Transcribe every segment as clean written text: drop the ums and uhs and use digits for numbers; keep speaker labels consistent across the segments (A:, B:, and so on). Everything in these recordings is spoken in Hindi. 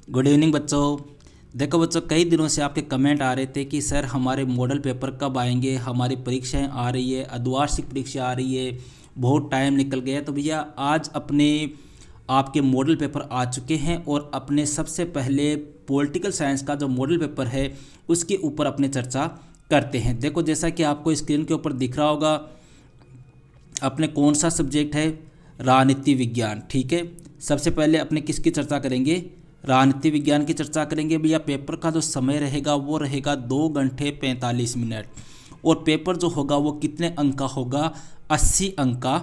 A: गुड इवनिंग बच्चों। देखो बच्चों, कई दिनों से आपके कमेंट आ रहे थे कि सर हमारे मॉडल पेपर कब आएंगे, हमारी परीक्षाएं आ रही है, अर्धवार्षिक परीक्षा आ रही है, बहुत टाइम निकल गया। तो भैया आज अपने आपके मॉडल पेपर आ चुके हैं और अपने सबसे पहले पॉलिटिकल साइंस का जो मॉडल पेपर है उसके ऊपर अपने चर्चा करते हैं। देखो जैसा कि आपको स्क्रीन के ऊपर दिख रहा होगा, अपने कौन सा सब्जेक्ट है, राजनीति विज्ञान। ठीक है, सबसे पहले अपने किसकी चर्चा करेंगे, राजनीति विज्ञान की चर्चा करेंगे। भैया पेपर का जो समय रहेगा वो रहेगा 2 घंटे 45 मिनट और पेपर जो होगा वो कितने अंक का होगा, 80 अंक का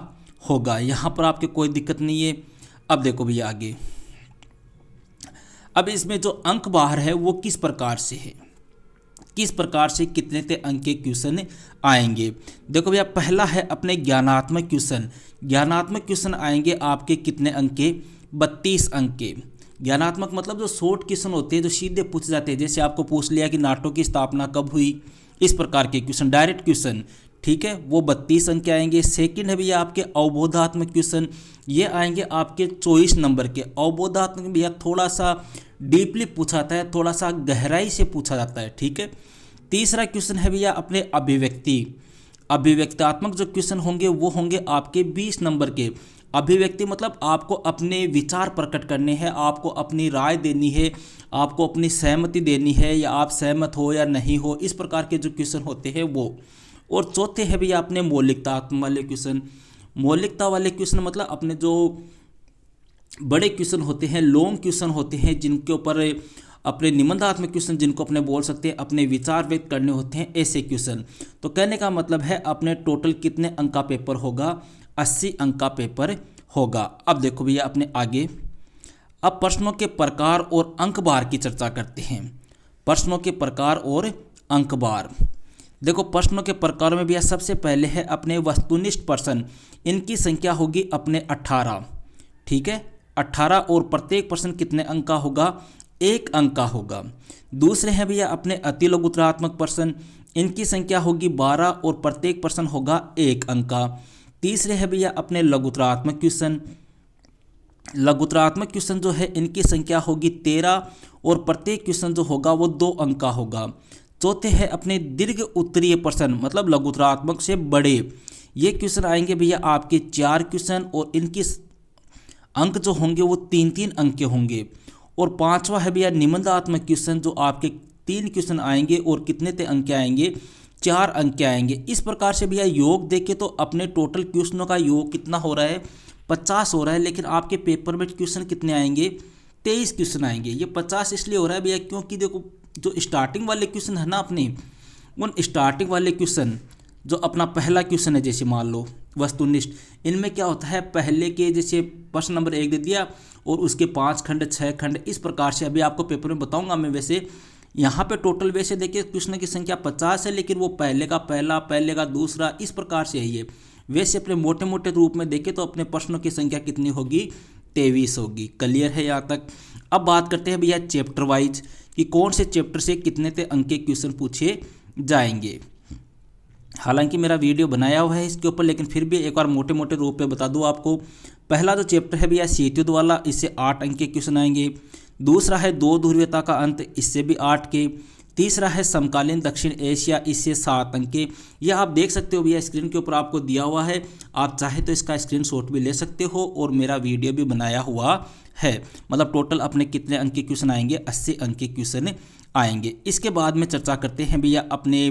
A: होगा। यहाँ पर आपके कोई दिक्कत नहीं है। अब देखो भैया आगे, अब इसमें जो अंक बाहर है वो किस प्रकार से है, किस प्रकार से कितने ते अंक के क्वेश्चन आएंगे। देखो भैया पहला है अपने ज्ञानात्मक क्वेश्चन। ज्ञानात्मक क्वेश्चन आएंगे आपके कितने अंक के, 32 अंक के। ज्ञानात्मक मतलब जो शॉर्ट क्वेश्चन होते हैं जो सीधे पूछ जाते हैं, जैसे आपको पूछ लिया कि नाटो की स्थापना कब हुई, इस प्रकार के क्वेश्चन, डायरेक्ट क्वेश्चन। ठीक है, वो 32 अंक के आएंगे। सेकंड है भैया आपके अवबोधात्मक क्वेश्चन, ये आएंगे आपके 24 नंबर के। अवबोधात्मक भैया थोड़ा सा डीपली पूछा जाता है, थोड़ा सा गहराई से पूछा जाता है। ठीक है, तीसरा क्वेश्चन है भैया अपने अभिव्यक्तात्मक जो क्वेश्चन होंगे वो होंगे आपके 20 नंबर के। अभिव्यक्ति मतलब आपको अपने विचार प्रकट करने हैं, आपको अपनी राय देनी है, आपको अपनी सहमति देनी है, या आप सहमत हो या नहीं हो, इस प्रकार के जो क्वेश्चन होते हैं वो। और चौथे है भैया अपने मौलिकतात्मक वाले क्वेश्चन। मौलिकता वाले क्वेश्चन मतलब अपने जो बड़े क्वेश्चन होते हैं, लॉन्ग क्वेश्चन होते हैं, जिनके ऊपर अपने निबंधात्मक क्वेश्चन, जिनको अपने बोल सकते हैं, अपने विचार व्यक्त करने होते हैं, ऐसे क्वेश्चन। तो कहने का मतलब है अपने टोटल कितने अंक का पेपर होगा, 80 अंक का पेपर होगा। अब देखो भैया अपने आगे, अब प्रश्नों के प्रकार और अंकबार की चर्चा करते हैं। प्रश्नों के प्रकार और अंकबार। देखो प्रश्नों के प्रकार में भैया सबसे पहले है अपने वस्तुनिष्ठ प्रश्न, इनकी संख्या होगी अपने 18। ठीक है, 18 और प्रत्येक प्रश्न कितने अंक का होगा, 1 अंक का होगा। दूसरे हैं भैया अपने अति लघुत्तरात्मक प्रश्न, इनकी संख्या होगी 12 और प्रत्येक प्रश्न होगा 1 अंक का। तीसरे है भैया अपने लघुत्तरात्मक क्वेश्चन। लघुत्तरात्मक क्वेश्चन जो है इनकी संख्या होगी 13 और प्रत्येक क्वेश्चन जो होगा वो 2 अंक का होगा। चौथे है अपने दीर्घ उत्तरीय प्रश्न, मतलब लघुत्तरात्मक से बड़े, ये क्वेश्चन आएंगे भैया आपके 4 क्वेश्चन और इनकी अंक जो होंगे वो 3-3 अंक के होंगे। और पांचवा है भैया निबंधात्मक क्वेश्चन, जो आपके 3 क्वेश्चन आएंगे और कितने ते अंक के आएंगे, 4 अंक के आएंगे। इस प्रकार से भैया योग देखे तो अपने टोटल क्वेश्चनों का योग कितना हो रहा है, 50 हो रहा है। लेकिन आपके पेपर में क्वेश्चन कितने आएंगे, 23 क्वेश्चन आएंगे। ये 50 इसलिए हो रहा है भैया क्योंकि देखो जो स्टार्टिंग वाले क्वेश्चन है ना अपने, उन स्टार्टिंग वाले क्वेश्चन, जो अपना पहला क्वेश्चन है जैसे मान लो वस्तुनिष्ठ, इनमें क्या होता है, पहले के जैसे प्रश्न नंबर 1 दे दिया और उसके 5 खंड 6 खंड, इस प्रकार से। अभी आपको पेपर में बताऊंगा मैं। वैसे यहाँ पे टोटल वैसे देखिए क्वेश्चन की संख्या 50 है, लेकिन वो पहले का पहला, पहले का दूसरा, इस प्रकार से है ये। वैसे अपने मोटे मोटे रूप में देखें तो अपने प्रश्नों की संख्या कितनी होगी, 23 होगी। क्लियर है यहाँ तक। अब बात करते हैं भैया चैप्टर वाइज कि कौन से चैप्टर से कितने ते अंक के क्वेश्चन पूछे जाएंगे। हालांकि मेरा वीडियो बनाया हुआ है इसके ऊपर, लेकिन फिर भी एक बार मोटे मोटे रूप में बता दूं आपको। पहला जो चैप्टर है भैया शीतयुद्ध वाला, इससे 8 अंक के क्वेश्चन आएंगे। दूसरा है 2 ध्रुवीयता का अंत, इससे भी 8 के। तीसरा है समकालीन दक्षिण एशिया, इससे 7 अंक के। यह आप देख सकते हो भैया स्क्रीन के ऊपर आपको दिया हुआ है, आप चाहे तो इसका स्क्रीनशॉट भी ले सकते हो और मेरा वीडियो भी बनाया हुआ है। मतलब टोटल अपने कितने अंक के क्वेश्चन आएंगे, 80 अंक के क्वेश्चन आएंगे। इसके बाद में चर्चा करते हैं भैया अपने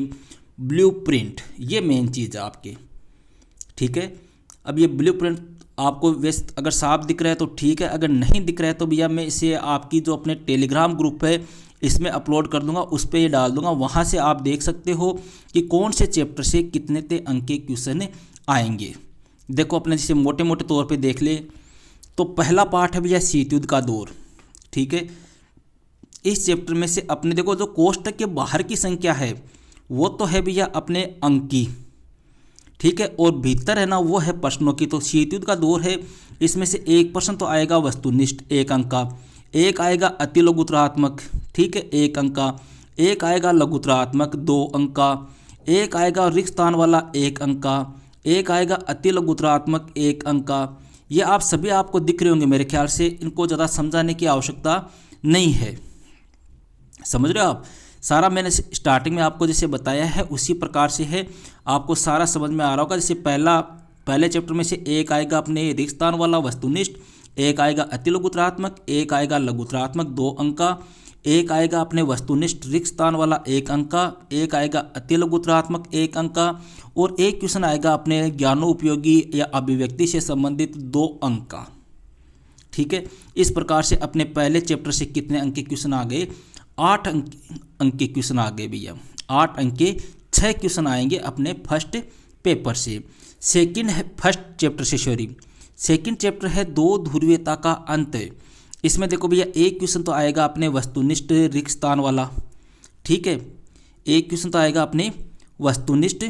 A: ब्लूप्रिंट, ये मेन चीज़ है आपके। ठीक है, अब ये ब्लूप्रिंट आपको वैसे अगर साफ दिख रहा है तो ठीक है, अगर नहीं दिख रहा है तो भैया मैं इसे आपकी जो अपने टेलीग्राम ग्रुप है इसमें अपलोड कर दूंगा, उस पर ये डाल दूंगा। वहाँ से आप देख सकते हो कि कौन से चैप्टर से कितने ते अंक के क्वेश्चन आएंगे। देखो अपने जैसे मोटे मोटे तौर पे देख ले तो पहला पार्ट है भैया शीतयुद्ध का दौर। ठीक है, इस चैप्टर में से अपने देखो जो कोष्टक के बाहर की संख्या है वो तो है भैया अपने अंक की। ठीक है, और भीतर है ना वो है प्रश्नों की। तो शीतयुद्ध का दौर है, इसमें से 1 प्रश्न तो आएगा वस्तुनिष्ठ 1 अंक का, 1 आएगा अति लघुत्तरात्मक, ठीक है 1 अंक का, 1 आएगा लघुत्तरात्मक 2 अंक का, 1 आएगा रिक्त स्थान वाला 1 अंक का, 1 आएगा अति लघुत्तरात्मक 1 अंक का। ये आप सभी आपको दिख रहे होंगे मेरे ख्याल से, इनको ज़्यादा समझाने की आवश्यकता नहीं है। समझ रहे हो आप? सारा मैंने स्टार्टिंग में आपको जैसे बताया है उसी प्रकार से है, आपको सारा समझ में आ रहा होगा। जैसे पहले चैप्टर में से एक आएगा अपने रिक्त स्थान वाला वस्तुनिष्ठ, एक आएगा अति लघुत्तरात्मक, एक आएगा लघुत्तरात्मक 2 अंक का, एक आएगा अपने वस्तुनिष्ठ रिक्त स्थान वाला 1 अंक का, एक आएगा अति लघुत्तरात्मक 1 अंक का, और एक क्वेश्चन आएगा अपने ज्ञानोपयोगी या अभिव्यक्ति से संबंधित 2 अंक का। ठीक है, इस प्रकार से अपने पहले चैप्टर से कितने अंक के क्वेश्चन आ गए? 8 अंक के क्वेश्चन आ गए भैया। 8 अंक के 6 क्वेश्चन आएंगे अपने फर्स्ट पेपर से। फर्स्ट चैप्टर है 2 ध्रुवीयता का अंत। इसमें देखो भैया एक क्वेश्चन तो आएगा अपने वस्तुनिष्ठ रिक्त स्थान वाला। ठीक है, एक क्वेश्चन तो आएगा अपने वस्तुनिष्ठ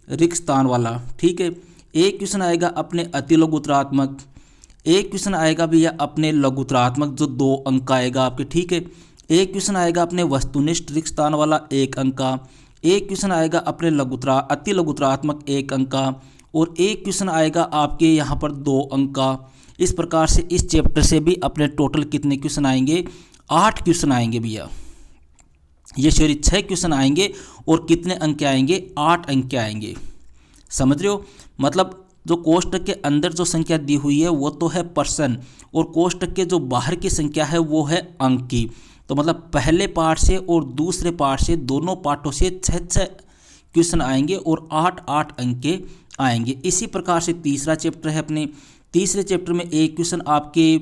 A: रिक्त स्थान वाला। ठीक है, एक क्वेश्चन आएगा अपने अति लघुत्तरात्मक, एक क्वेश्चन आएगा भैया अपने लघुत्तरात्मक जो 2 अंक का आएगा आपके। ठीक है, एक क्वेश्चन आएगा अपने वस्तुनिष्ठ रिक्त स्थान वाला 1 अंक का, एक क्वेश्चन आएगा अपने अति लघुत्तरात्मक 1 अंक का, और एक क्वेश्चन आएगा आपके यहाँ पर 2 अंक का। इस प्रकार से इस चैप्टर से भी अपने टोटल कितने क्वेश्चन आएंगे? 8 क्वेश्चन आएंगे भैया। ये 6 क्वेश्चन आएंगे और कितने अंक के आएंगे? 8 अंक के आएंगे। समझ रहे हो? मतलब जो कोष्टक के अंदर जो संख्या दी हुई है वो तो है पर्सन, और कोष्टक के जो बाहर की संख्या है वो है अंक की। तो मतलब पहले पार्ट से और दूसरे पार्ट से दोनों पार्टों से 6 क्वेश्चन आएंगे और 8 अंक के आएंगे। इसी प्रकार से तीसरा चैप्टर है अपने। तीसरे चैप्टर में एक क्वेश्चन आपके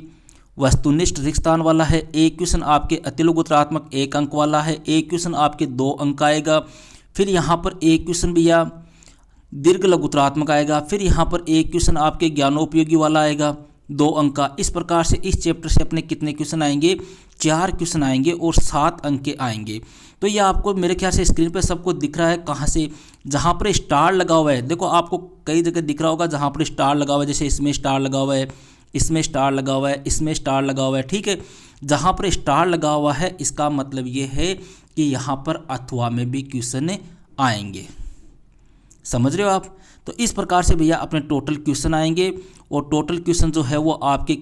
A: वस्तुनिष्ठ रिक्त स्थान वाला है, एक क्वेश्चन आपके अति लघुत्तरात्मक 1 अंक वाला है, एक क्वेश्चन आपके 2 अंक आएगा, फिर यहाँ पर एक क्वेश्चन भैया दीर्घ लघुत्तरात्मक आएगा, फिर यहाँ पर एक क्वेश्चन आपके ज्ञानोपयोगी वाला आएगा 2 अंक का। इस प्रकार से इस चैप्टर से अपने कितने क्वेश्चन आएंगे? 4 क्वेश्चन आएंगे और 7 अंक के आएंगे। तो ये आपको मेरे ख्याल से स्क्रीन पे सबको दिख रहा है कहाँ से? जहाँ पर स्टार लगा हुआ है, देखो आपको कई जगह दिख रहा होगा जहाँ पर स्टार लगा हुआ है, जैसे इसमें स्टार लगा हुआ है, इसमें स्टार लगा हुआ है, इसमें स्टार लगा हुआ है। ठीक है, जहाँ पर स्टार लगा हुआ है इसका मतलब ये है कि यहाँ पर अथवा में भी क्वेश्चन आएंगे। समझ रहे हो आप? तो इस प्रकार से भैया अपने टोटल क्वेश्चन आएंगे, और टोटल क्वेश्चन जो है वो आपके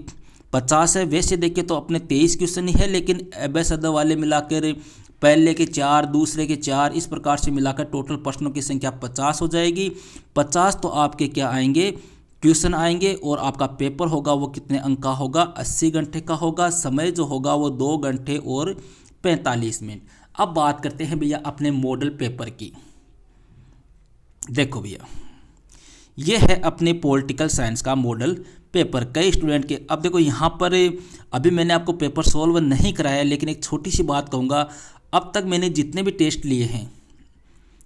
A: 50 है। वैसे देखिए तो अपने 23 क्वेश्चन ही है, लेकिन एबेसद वाले मिलाकर पहले के 4, दूसरे के 4, इस प्रकार से मिलाकर टोटल प्रश्नों की संख्या 50 हो जाएगी। 50 तो आपके क्या आएंगे? क्वेश्चन आएंगे, और आपका पेपर होगा वो कितने अंक का होगा? 80 घंटे का होगा। समय जो होगा वो 2 घंटे और 45 मिनट। अब बात करते हैं भैया अपने मॉडल पेपर की। देखो भैया, ये है अपने पॉलिटिकल साइंस का मॉडल पेपर। कई स्टूडेंट के, अब देखो यहाँ पर अभी मैंने आपको पेपर सॉल्व नहीं कराया, लेकिन एक छोटी सी बात कहूँगा। अब तक मैंने जितने भी टेस्ट लिए हैं,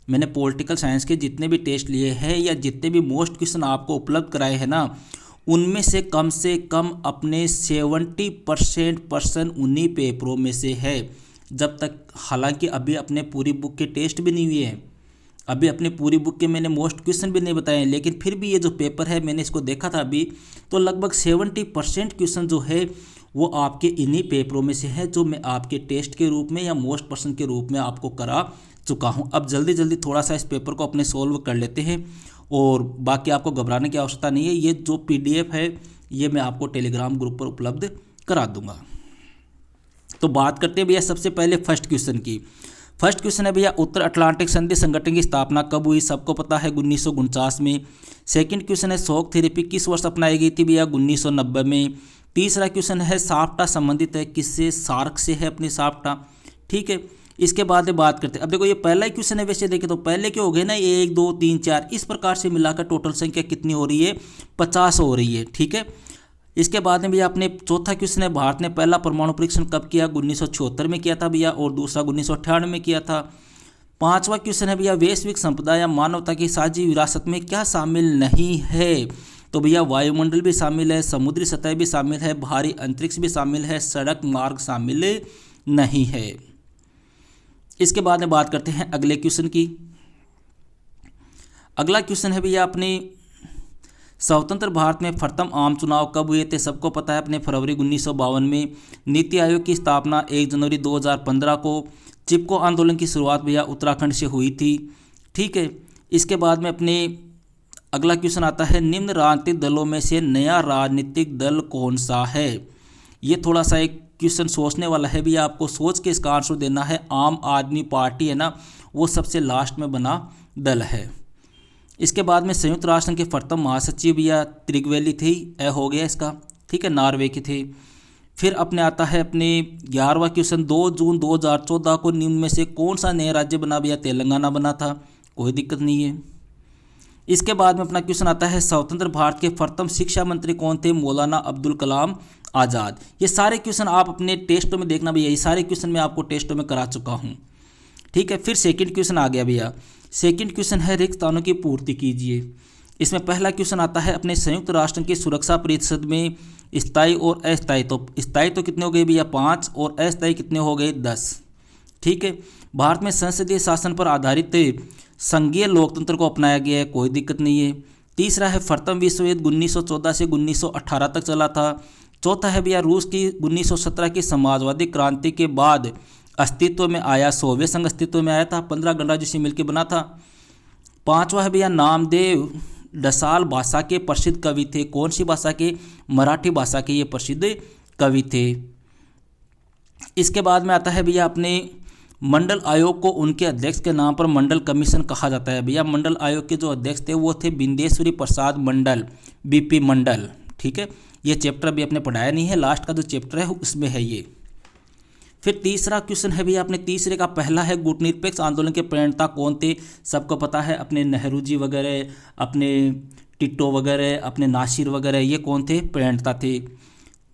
A: मैंने पॉलिटिकल साइंस के जितने भी टेस्ट लिए हैं या जितने भी मोस्ट क्वेश्चन आपको उपलब्ध कराए हैं ना, उनमें से कम अपने 70% पर्सन उन्हीं पेपरों में से है। जब तक, हालांकि अभी अपने पूरी बुक के टेस्ट भी नहीं हुए हैं, अभी अपने पूरी बुक के मैंने मोस्ट क्वेश्चन भी नहीं बताए, लेकिन फिर भी ये जो पेपर है मैंने इसको देखा था अभी, तो लगभग 70% क्वेश्चन जो है वो आपके इन्हीं पेपरों में से है, जो मैं आपके टेस्ट के रूप में या मोस्ट पर्सन के रूप में आपको करा चुका हूँ। अब जल्दी जल्दी थोड़ा सा इस पेपर को अपने सॉल्व कर लेते हैं, और बाकी आपको घबराने की आवश्यकता नहीं है। ये जो PDF है ये मैं आपको टेलीग्राम ग्रुप पर उपलब्ध करा दूंगा। तो बात करते हैं भैया सबसे पहले फर्स्ट क्वेश्चन की। फर्स्ट क्वेश्चन है भैया, उत्तर अटलांटिक संधि संगठन की स्थापना कब हुई? सबको पता है 1949 में। सेकंड क्वेश्चन है, शॉक थेरेपी किस वर्ष अपनाई गई थी भैया? 1990 में। तीसरा क्वेश्चन है, साप्टा संबंधित है किससे? सार्क से है अपनी साप्टा। ठीक है, इसके बाद बात करते हैं। अब देखो ये पहला ही क्वेश्चन है, वैसे देखें तो पहले क्या हो गए ना, 1 2 3 4 इस प्रकार से मिलाकर टोटल संख्या कितनी हो रही है? 50 हो रही है। ठीक है, इसके बाद में भैया अपने चौथा क्वेश्चन है, भारत ने पहला परमाणु परीक्षण कब किया? 1976 में किया था भैया, और दूसरा 1998 में किया था। पांचवा क्वेश्चन है भैया, वैश्विक संपदा या मानवता की साझी विरासत में क्या शामिल नहीं है? तो भैया वायुमंडल भी शामिल है, समुद्री सतह भी शामिल है, भारी अंतरिक्ष भी शामिल है, सड़क मार्ग शामिल नहीं है। इसके बाद में बात करते हैं अगले क्वेश्चन की। अगला क्वेश्चन है भैया, अपने स्वतंत्र भारत में प्रथम आम चुनाव कब हुए थे? सबको पता है अपने फरवरी 1952 में। नीति आयोग की स्थापना 1 जनवरी 2015 को। चिपको आंदोलन की शुरुआत भैया उत्तराखंड से हुई थी। ठीक है, इसके बाद में अपने अगला क्वेश्चन आता है, निम्न राजनीतिक दलों में से नया राजनीतिक दल कौन सा है? ये थोड़ा सा एक क्वेश्चन सोचने वाला है भैया, आपको सोच के इसका आंसर देना है। आम आदमी पार्टी है ना, वो सबसे लास्ट में बना दल है। इसके बाद में संयुक्त राष्ट्र संघ के प्रथम महासचिव भैया त्रिगवेली थी, हो गया इसका, ठीक है, नॉर्वे के थे। फिर अपने आता है अपने 11वां क्वेश्चन, 2 जून 2014 को निम्न में से कौन सा नया राज्य बना भैया? तेलंगाना बना था, कोई दिक्कत नहीं है। इसके बाद में अपना क्वेश्चन आता है स्वतंत्र भारत के प्रथम शिक्षा मंत्री कौन थे? मौलाना अब्दुल कलाम आज़ाद। ये सारे क्वेश्चन आप अपने टेस्टों में देखना भैया, ये सारे क्वेश्चन मैं आपको टेस्टों में करा चुका हूँ, ठीक है। फिर सेकंड क्वेश्चन आ गया भैया, सेकंड क्वेश्चन है रिक्त स्थानों की पूर्ति कीजिए। इसमें पहला क्वेश्चन आता है अपने संयुक्त राष्ट्र की सुरक्षा परिषद में स्थायी और अस्थायी, तो स्थायी तो कितने हो गए भैया? 5, और अस्थायी कितने हो गए? 10, ठीक है। भारत में संसदीय शासन पर आधारित संघीय लोकतंत्र को अपनाया गया है, कोई दिक्कत नहीं है। तीसरा है प्रथम विश्व युद्ध 1914 से 1918 तक चला था। चौथा है भैया रूस की 1917 की समाजवादी क्रांति के बाद अस्तित्व में आया, सोवियत संघ अस्तित्व में आया था, 15 गणराज्यों से मिलकर बना था। पांचवा है भैया नामदेव डसाल भाषा के प्रसिद्ध कवि थे, कौन सी भाषा के? मराठी भाषा के ये प्रसिद्ध कवि थे। इसके बाद में आता है भैया अपने मंडल आयोग को उनके अध्यक्ष के नाम पर मंडल कमीशन कहा जाता है। भैया मंडल आयोग के जो अध्यक्ष थे वो थे बिंदेश्वरी प्रसाद मंडल, बीपी मंडल, ठीक है। ये चैप्टर अभी आपने पढ़ाया नहीं है, लास्ट का जो चैप्टर है उसमें है ये। फिर तीसरा क्वेश्चन है भैया अपने तीसरे का पहला है गुटनिरपेक्ष आंदोलन के प्रणेता कौन थे? सबको पता है, अपने नेहरू जी वगैरह, अपने टिट्टो वगैरह, अपने नासिर वगैरह, ये कौन थे? प्रणेता थे।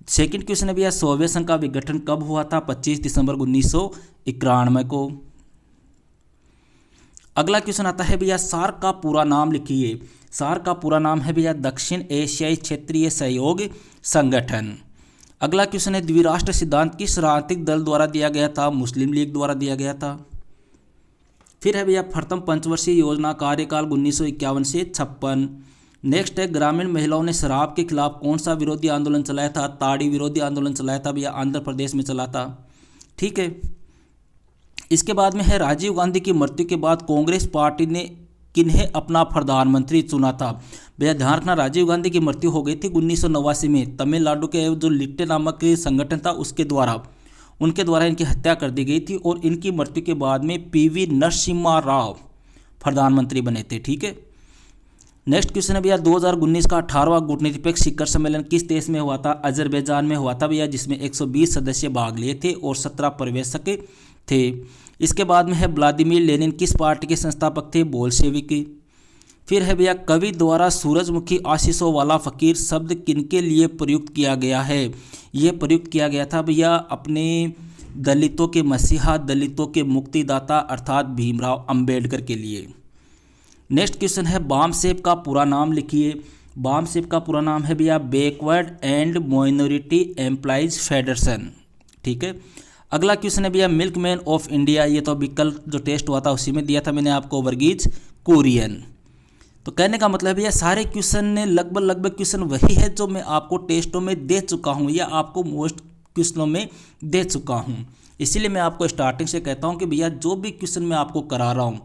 A: सेकंड क्वेश्चन है भैया सोवियत संघ का विघटन कब हुआ था? 25 दिसंबर 1991 को। अगला क्वेश्चन आता है भैया सार्क का पूरा नाम लिखिए। सार्क का पूरा नाम है भैया दक्षिण एशियाई क्षेत्रीय सहयोग संगठन। अगला क्वेश्चन है द्विराष्ट्र सिद्धांत किस राजनीतिक दल द्वारा दिया गया था? मुस्लिम लीग द्वारा दिया गया था। फिर है भैया प्रथम पंचवर्षीय योजना कार्यकाल 1951 से 56। नेक्स्ट है ग्रामीण महिलाओं ने शराब के खिलाफ कौन सा विरोधी आंदोलन चलाया था? ताड़ी विरोधी आंदोलन चलाया था भैया, आंध्र प्रदेश में चला था, ठीक है। इसके बाद में है राजीव गांधी की मृत्यु के बाद कांग्रेस पार्टी ने किन्हें अपना प्रधानमंत्री चुना था? भैया ध्यान रखना, राजीव गांधी की मृत्यु हो गई थी 1989 में, तमिलनाडु के जो लिट्टे नामक संगठन था उसके द्वारा, उनके द्वारा इनकी हत्या कर दी गई थी और इनकी मृत्यु के बाद में पीवी नरसिम्हा राव प्रधानमंत्री बने थे, ठीक है। नेक्स्ट क्वेश्चन है भैया 2019 का 18वां गुटनिरपेक्ष शिखर सम्मेलन किस देश में हुआ था? अजरबैजान में हुआ था भैया, जिसमें 120 सदस्य भाग लिए थे और 17 पर्यवेक्षक थे। इसके बाद में है व्लादिमीर लेनिन किस पार्टी के संस्थापक थे? बोल्शेविकी। फिर है भैया कवि द्वारा सूरजमुखी आशीषों वाला फकीर शब्द किनके लिए प्रयुक्त किया गया है? ये प्रयुक्त किया गया था भैया अपने दलितों के मसीहा, दलितों के मुक्तिदाता अर्थात भीमराव अंबेडकर के लिए। नेक्स्ट क्वेश्चन है बामसेफ का पूरा नाम लिखिए। बामसेफ का पूरा नाम है भैया backward and minority employees federation, ठीक है। अगला क्वेश्चन है भैया मिल्कमैन ऑफ इंडिया, ये तो अभी कल जो टेस्ट हुआ था उसी में दिया था मैंने आपको, वर्गीज कुरियन। तो कहने का मतलब भैया सारे क्वेश्चन ने लगभग क्वेश्चन वही है जो मैं आपको टेस्टों में दे चुका हूँ या आपको मोस्ट क्वेश्चनों में दे चुका हूँ। इसीलिए मैं आपको स्टार्टिंग से कहता हूँ कि भैया जो भी क्वेश्चन मैं आपको करा रहा हूँ,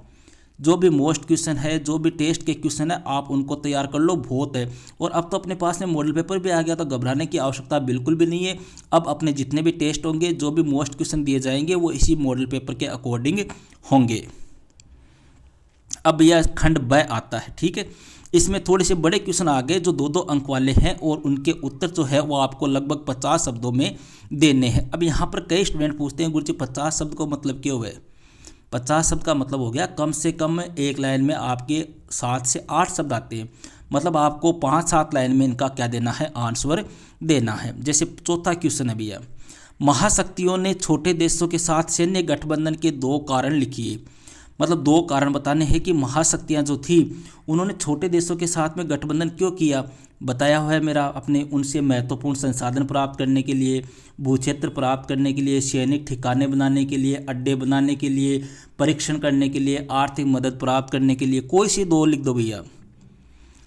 A: जो भी मोस्ट क्वेश्चन है, जो भी टेस्ट के क्वेश्चन है, आप उनको तैयार कर लो, बहुत है। और अब तो अपने पास में मॉडल पेपर भी आ गया, तो घबराने की आवश्यकता बिल्कुल भी नहीं है। अब अपने जितने भी टेस्ट होंगे, जो भी मोस्ट क्वेश्चन दिए जाएंगे, वो इसी मॉडल पेपर के अकॉर्डिंग होंगे। अब भैया खंड ब आता है, ठीक है। इसमें थोड़े से बड़े क्वेश्चन आ गए जो 2-2 अंक वाले हैं और उनके उत्तर जो है वो आपको लगभग 50 शब्दों में देने हैं। अब यहाँ पर कई स्टूडेंट पूछते हैं गुरुजी 50 शब्द को मतलब क्यों है? 50 शब्द का मतलब हो गया कम से कम एक लाइन में आपके 7 से 8 शब्द आते हैं, मतलब आपको 5-7 लाइन में इनका क्या देना है? आंसर देना है। जैसे चौथा क्वेश्चन है भैया महाशक्तियों ने छोटे देशों के साथ सैन्य गठबंधन के 2 कारण लिखिए। मतलब 2 कारण बताने हैं कि महाशक्तियाँ जो थी उन्होंने छोटे देशों के साथ में गठबंधन क्यों किया। बताया हुआ है मेरा, अपने उनसे महत्वपूर्ण संसाधन प्राप्त करने के लिए, भूक्षेत्र प्राप्त करने के लिए, सैनिक ठिकाने बनाने के लिए, अड्डे बनाने के लिए, परीक्षण करने के लिए, आर्थिक मदद प्राप्त करने के लिए। कोई सी 2 लिख दो भैया।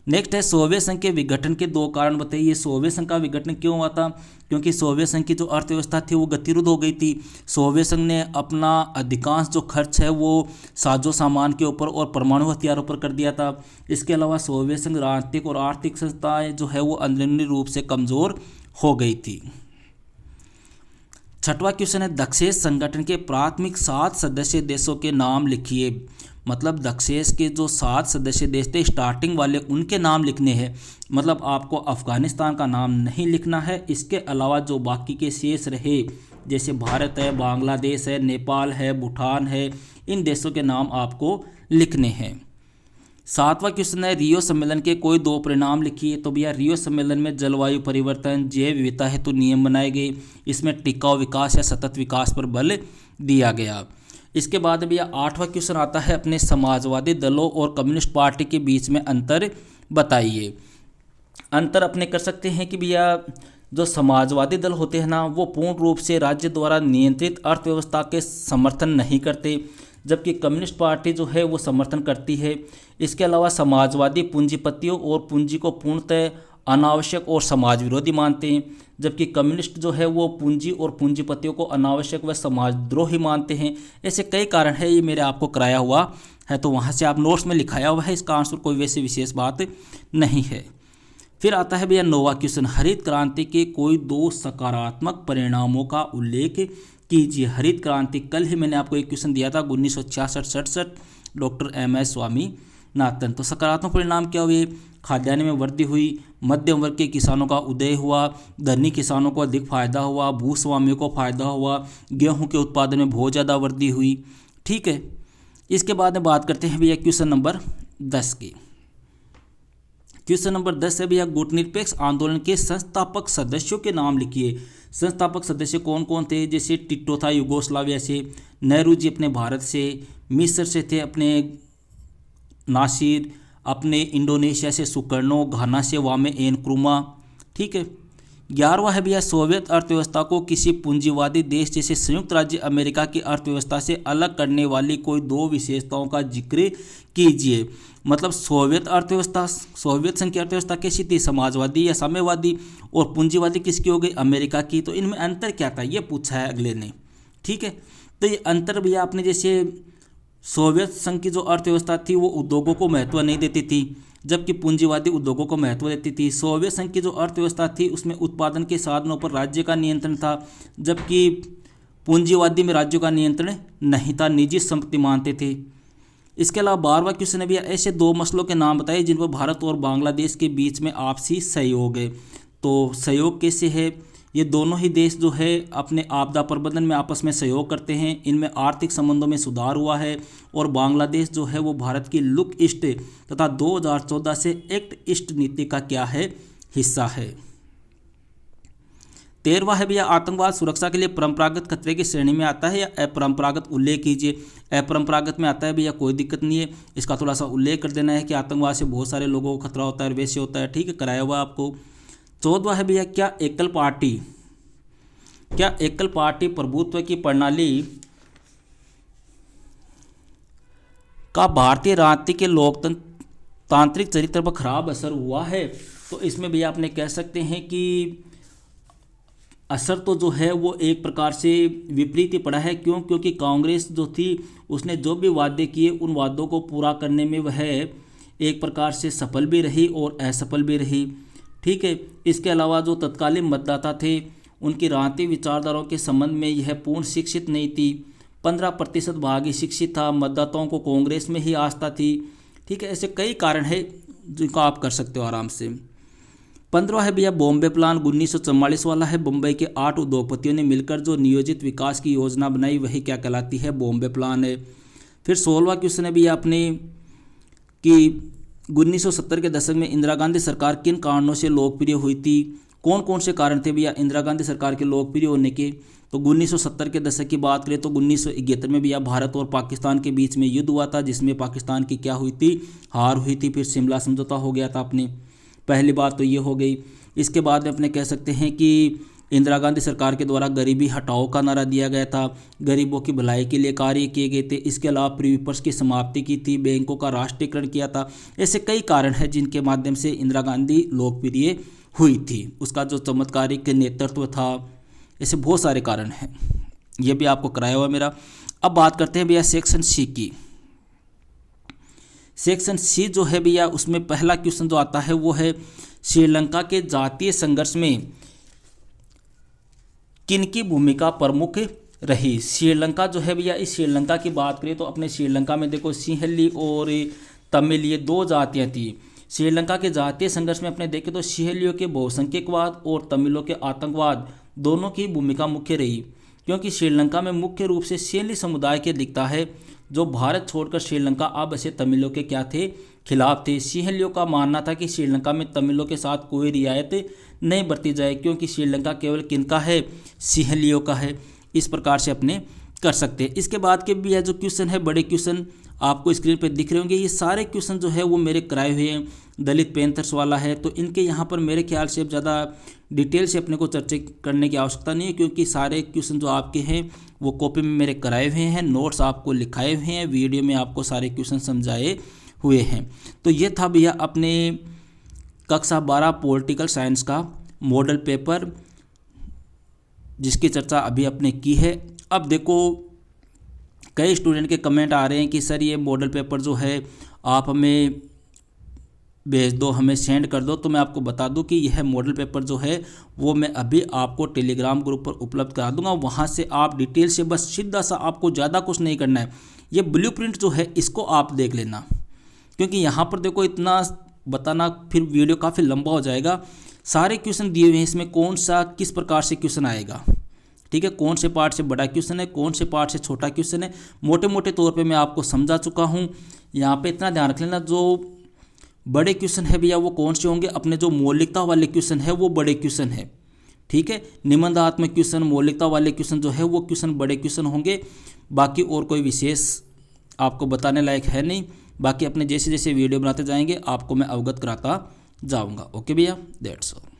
A: नेक्स्ट है सोवियत संघ के विघटन के 2 कारण बताइए। सोवियत संघ का विघटन क्यों हुआ था? क्योंकि सोवियत संघ की जो अर्थव्यवस्था थी वो गतिरोध हो गई थी। सोवियत संघ ने अपना अधिकांश जो खर्च है वो साजो सामान के ऊपर और परमाणु हथियारों पर कर दिया था। इसके अलावा सोवियत संघ राजनीतिक और आर्थिक संस्थाएं जो है वो अंदरूनी रूप से कमज़ोर हो गई थी। छठवां क्वेश्चन है दक्षेस संगठन के प्राथमिक 7 सदस्य देशों के नाम लिखिए। मतलब दक्षेस के जो 7 सदस्य देश थे स्टार्टिंग वाले उनके नाम लिखने हैं। मतलब आपको अफगानिस्तान का नाम नहीं लिखना है, इसके अलावा जो बाकी के शेष रहे जैसे भारत है, बांग्लादेश है, नेपाल है, भूटान है, इन देशों के नाम आपको लिखने हैं। 7वां क्वेश्चन है रियो सम्मेलन के कोई 2 परिणाम लिखिए। तो भैया रियो सम्मेलन में जलवायु परिवर्तन, जैव विविधता हेतु नियम बनाए गए, इसमें टिकाऊ विकास या सतत विकास पर बल दिया गया। इसके बाद भैया 8वां क्वेश्चन आता है अपने समाजवादी दलों और कम्युनिस्ट पार्टी के बीच में अंतर बताइए। अंतर अपने कर सकते हैं कि भैया जो समाजवादी दल होते हैं ना वो पूर्ण रूप से राज्य द्वारा नियंत्रित अर्थव्यवस्था के समर्थन नहीं करते, जबकि कम्युनिस्ट पार्टी जो है वो समर्थन करती है। इसके अलावा समाजवादी पूंजीपतियों और पूंजी को पूर्णतः अनावश्यक और समाज विरोधी मानते हैं, जबकि कम्युनिस्ट जो है वो पूंजी और पूंजीपतियों को अनावश्यक व समाजद्रोही मानते हैं। ऐसे कई कारण है, ये मेरे आपको कराया हुआ है तो वहाँ से आप नोट्स में लिखाया हुआ है, इसका आंसर कोई वैसे विशेष बात नहीं है। फिर आता है भैया 9वां क्वेश्चन हरित क्रांति के कोई 2 सकारात्मक परिणामों का उल्लेख कीजिए। हरित क्रांति कल ही मैंने आपको एक क्वेश्चन दिया था 1966-67 डॉक्टर MS स्वामीनाथन। तो सकारात्मक परिणाम क्या हुए? खाद्यान्न में वृद्धि हुई, मध्यम वर्ग के किसानों का उदय हुआ, धनी किसानों को अधिक फायदा हुआ, भूस्वामियों को फायदा हुआ, गेहूं के उत्पादन में बहुत ज़्यादा वृद्धि हुई। ठीक है, इसके बाद में बात करते हैं भैया क्वेश्चन नंबर 10 की। क्वेश्चन नंबर 10 है भैया गुटनिरपेक्ष आंदोलन के संस्थापक सदस्यों के नाम लिखिए। संस्थापक सदस्य कौन कौन थे? जैसे टिट्टो था युगोस्लाविया से, नेहरू जी अपने भारत से, मिस्र से थे अपने नासिर, अपने इंडोनेशिया से सुकर्णो, घाना से वामे एनक्रुमा। ठीक है, 11वां है भैया सोवियत अर्थव्यवस्था को किसी पूंजीवादी देश जैसे संयुक्त राज्य अमेरिका की अर्थव्यवस्था से अलग करने वाली कोई 2 विशेषताओं का जिक्र कीजिए। मतलब सोवियत अर्थव्यवस्था, सोवियत संघ की अर्थव्यवस्था कैसी थी? समाजवादी या साम्यवादी, और पूंजीवादी किसकी हो गई? अमेरिका की। तो इनमें अंतर क्या था ये पूछा है अगले ने। ठीक है, तो ये अंतर भैया आपने जैसे सोवियत संघ की जो अर्थव्यवस्था थी वो उद्योगों को महत्व नहीं देती थी, जबकि पूंजीवादी उद्योगों को महत्व देती थी। सोवियत संघ की जो अर्थव्यवस्था थी उसमें उत्पादन के साधनों पर राज्य का नियंत्रण था, जबकि पूंजीवादी में राज्यों का नियंत्रण नहीं था, निजी संपत्ति मानते थे। इसके अलावा 12वां क्वेश्चन है भैया ऐसे 2 मसलों के नाम बताइए जिन पर भारत और बांग्लादेश के बीच में आपसी सहयोग है। तो सहयोग कैसे है? ये दोनों ही देश जो है अपने आपदा प्रबंधन में आपस में सहयोग करते हैं, इनमें आर्थिक संबंधों में सुधार हुआ है, और बांग्लादेश जो है वो भारत की लुक ईस्ट तथा 2014 से एक्ट ईस्ट नीति का क्या है? हिस्सा है। 13वां है भैया आतंकवाद सुरक्षा के लिए परंपरागत खतरे की श्रेणी में आता है या अपरंपरागत? उल्लेख कीजिए। अपरंपरागत में आता है भैया, कोई दिक्कत नहीं है, इसका थोड़ा सा उल्लेख कर देना है कि आतंकवाद से बहुत सारे लोगों को खतरा होता है, वैसे होता है। ठीक है, कराया हुआ आपको। 14वां है भैया क्या एकल पार्टी प्रभुत्व की प्रणाली का भारतीय राजनीति के लोकतांत्रिक चरित्र पर खराब असर हुआ है? तो इसमें भैया आपने कह सकते हैं कि असर तो जो है वो एक प्रकार से विपरीत ही पड़ा है। क्यों? क्योंकि कांग्रेस जो थी उसने जो भी वादे किए उन वादों को पूरा करने में वह एक प्रकार से सफल भी रही और असफल भी रही। ठीक है, इसके अलावा जो तत्कालीन मतदाता थे उनकी राजनीतिक विचारधाराओं के संबंध में यह पूर्ण शिक्षित नहीं थी। 15% भाग ही शिक्षित था, मतदाताओं को कांग्रेस में ही आस्था थी। ठीक है, ऐसे कई कारण है जिनको आप कर सकते हो आराम से। 15वां है भैया बॉम्बे प्लान 1944 वाला है। बम्बई के 8 उद्योगपतियों ने मिलकर जो नियोजित विकास की योजना बनाई वही क्या कहलाती है? बॉम्बे प्लान है। फिर 16वां क्वेश्चन है भैया अपने कि 1970 के दशक में इंदिरा गांधी सरकार किन कारणों से लोकप्रिय हुई थी? कौन कौन से कारण थे भैया इंदिरा गांधी सरकार के लोकप्रिय होने के? तो 1970 के दशक की बात करें तो 1971 में भैया भारत और पाकिस्तान के बीच में युद्ध हुआ था, जिसमें पाकिस्तान की क्या हुई थी? हार हुई थी। फिर शिमला समझौता हो गया था अपने, पहली बात तो ये हो गई। इसके बाद में अपने कह सकते हैं कि इंदिरा गांधी सरकार के द्वारा गरीबी हटाओ का नारा दिया गया था, गरीबों की भलाई के लिए कार्य किए गए थे। इसके अलावा प्रीविपर्स की समाप्ति की थी, बैंकों का राष्ट्रीयकरण किया था। ऐसे कई कारण हैं जिनके माध्यम से इंदिरा गांधी लोकप्रिय हुई थी। उसका जो चमत्कारिक नेतृत्व था, ऐसे बहुत सारे कारण हैं, ये भी आपको कराया हुआ मेरा। अब बात करते हैं भैया सेक्शन सी की। सेक्शन सी जो है भैया उसमें पहला क्वेश्चन जो आता है वो है श्रीलंका के जातीय संघर्ष में किन की भूमिका प्रमुख रही। श्रीलंका जो है भैया, इस श्रीलंका की बात करें तो अपने श्रीलंका में देखो सिंहली और तमिल ये दो जातियाँ थी। श्रीलंका के जातीय संघर्ष में अपने देखें तो सिंहलियों के बहुसंख्यकवाद और तमिलों के आतंकवाद दोनों की भूमिका मुख्य रही, क्योंकि श्रीलंका में मुख्य रूप से सिंहली समुदाय के दिखता है जो भारत छोड़कर श्रीलंका आ बसे तमिलों के क्या थे, खिलाफ थे। सिंहलियों का मानना था कि श्रीलंका में तमिलों के साथ कोई रियायत नहीं बरती जाए, क्योंकि श्रीलंका केवल किनका है, सिंहलियों का है। इस प्रकार से अपने कर सकते हैं। इसके बाद के भी है जो क्वेश्चन है, बड़े क्वेश्चन आपको स्क्रीन पर दिख रहे होंगे। ये सारे क्वेश्चन जो है वो मेरे कराए हुए हैं, दलित पैंथर्स वाला है, तो इनके यहाँ पर मेरे ख्याल से अब ज़्यादा डिटेल से अपने को चर्चा करने की आवश्यकता नहीं है, क्योंकि सारे क्वेश्चन जो आपके हैं वो कॉपी में मेरे कराए हुए हैं, नोट्स आपको लिखाए हुए हैं, वीडियो में आपको सारे क्वेश्चन समझाए हुए हैं। तो ये था भैया अपने कक्षा 12 पॉलिटिकल साइंस का मॉडल पेपर, जिसकी चर्चा अभी अपने की है। अब देखो कई स्टूडेंट के कमेंट आ रहे हैं कि सर ये मॉडल पेपर जो है आप हमें भेज दो, हमें सेंड कर दो। तो मैं आपको बता दूं कि यह मॉडल पेपर जो है वो मैं अभी आपको टेलीग्राम ग्रुप पर उपलब्ध करा दूंगा। वहाँ से आप डिटेल से बस सीधा सा, आपको ज़्यादा कुछ नहीं करना है, ये ब्लूप्रिंट जो है इसको आप देख लेना, क्योंकि यहाँ पर देखो इतना बताना फिर वीडियो काफ़ी लंबा हो जाएगा। सारे क्वेश्चन दिए हुए हैं इसमें, कौन सा किस प्रकार से क्वेश्चन आएगा, ठीक है, कौन से पार्ट से बड़ा क्वेश्चन है, कौन से पार्ट से छोटा क्वेश्चन है, मोटे मोटे तौर पे मैं आपको समझा चुका हूँ। यहाँ पे इतना ध्यान रख लेना, जो बड़े क्वेश्चन है भैया वो कौन से होंगे, अपने जो मौलिकता वाले क्वेश्चन है वो बड़े क्वेश्चन है, ठीक है। निबंधात्मक क्वेश्चन, मौलिकता वाले क्वेश्चन जो है वो क्वेश्चन बड़े क्वेश्चन होंगे। बाकी और कोई विशेष आपको बताने लायक है नहीं। बाकी अपने जैसे जैसे वीडियो बनाते जाएंगे आपको मैं अवगत कराता जाऊँगा। ओके भैया, दैट्स ऑल।